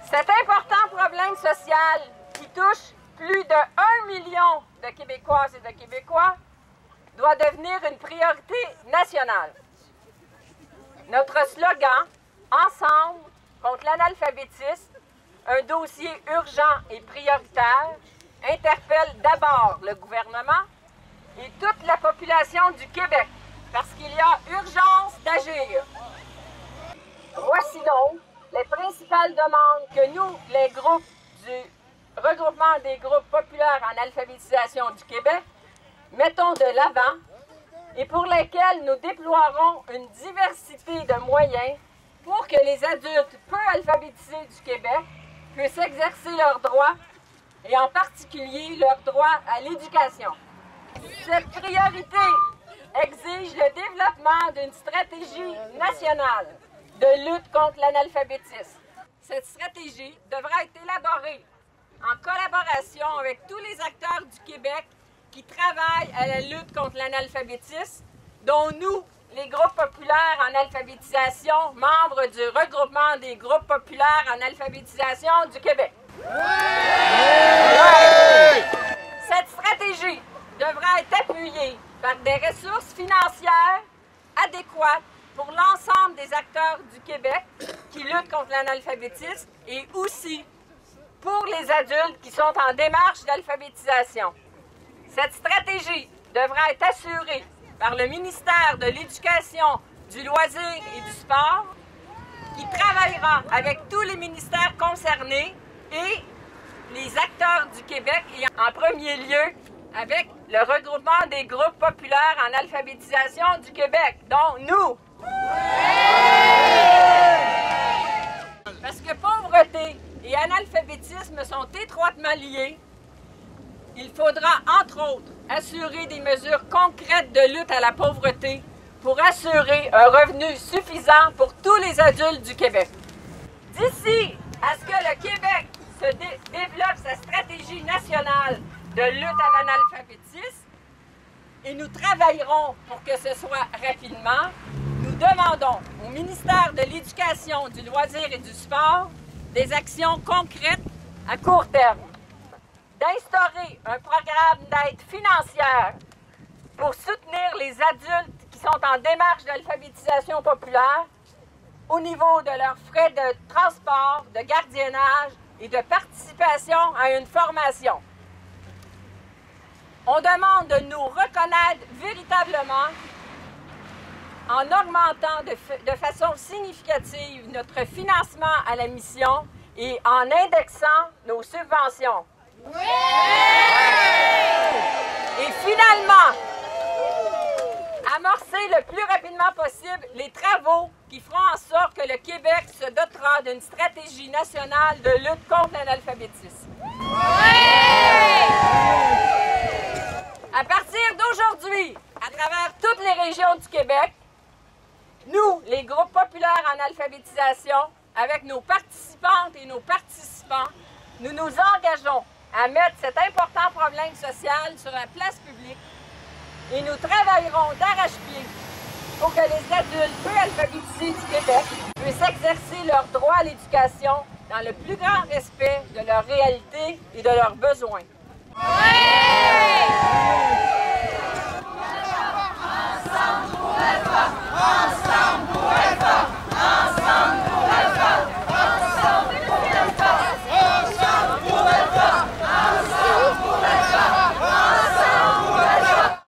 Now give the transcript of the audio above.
Cet important problème social qui touche plus de 1 million de Québécoises et de Québécois doit devenir une priorité nationale. Notre slogan « Ensemble contre l'analphabétisme », un dossier urgent et prioritaire, interpelle d'abord le gouvernement et toute la population du Québec parce qu'il y a urgence d'agir. Voici donc les principales demandes que nous, les groupes du regroupement des groupes populaires en alphabétisation du Québec, mettons de l'avant et pour lesquelles nous déploierons une diversité de moyens pour que les adultes peu alphabétisés du Québec puissent exercer leurs droits et en particulier leur droit à l'éducation. Cette priorité exige le développement d'une stratégie nationale de lutte contre l'analphabétisme. Cette stratégie devra être élaborée en collaboration avec tous les acteurs du Québec qui travaillent à la lutte contre l'analphabétisme, dont nous, les groupes populaires en alphabétisation, membres du regroupement des groupes populaires en alphabétisation du Québec. Cette stratégie devra être appuyée par des ressources financières adéquates pour l'ensemble des acteurs du Québec qui luttent contre l'analphabétisme et aussi pour les adultes qui sont en démarche d'alphabétisation. Cette stratégie devra être assurée par le ministère de l'Éducation, du Loisir et du Sport, qui travaillera avec tous les ministères concernés et les acteurs du Québec, et en premier lieu avec le regroupement des groupes populaires en alphabétisation du Québec, dont nous. Parce que pauvreté et analphabétisme sont étroitement liés, il faudra, entre autres, assurer des mesures concrètes de lutte à la pauvreté pour assurer un revenu suffisant pour tous les adultes du Québec. D'ici à ce que le Québec développe sa stratégie nationale de lutte à l'analphabétisme, et nous travaillerons pour que ce soit rapidement, nous demandons au ministère de l'Éducation, du Loisir et du Sport des actions concrètes à court terme, d'instaurer un programme d'aide financière pour soutenir les adultes qui sont en démarche d'alphabétisation populaire au niveau de leurs frais de transport, de gardiennage et de participation à une formation. On demande de nous reconnaître véritablement en augmentant de façon significative notre financement à la mission et en indexant nos subventions. Oui! Et finalement, amorcer le plus rapidement possible les travaux qui feront en sorte que le Québec se dotera d'une stratégie nationale de lutte contre l'analphabétisme. Oui! À partir d'aujourd'hui, à travers toutes les régions du Québec, nous, les groupes populaires en alphabétisation, avec nos participantes et nos participants, nous nous engageons à mettre cet important problème social sur la place publique et nous travaillerons d'arrache-pied pour que les adultes peu alphabétisés du Québec puissent exercer leur droit à l'éducation dans le plus grand respect de leur réalité et de leurs besoins. Oui!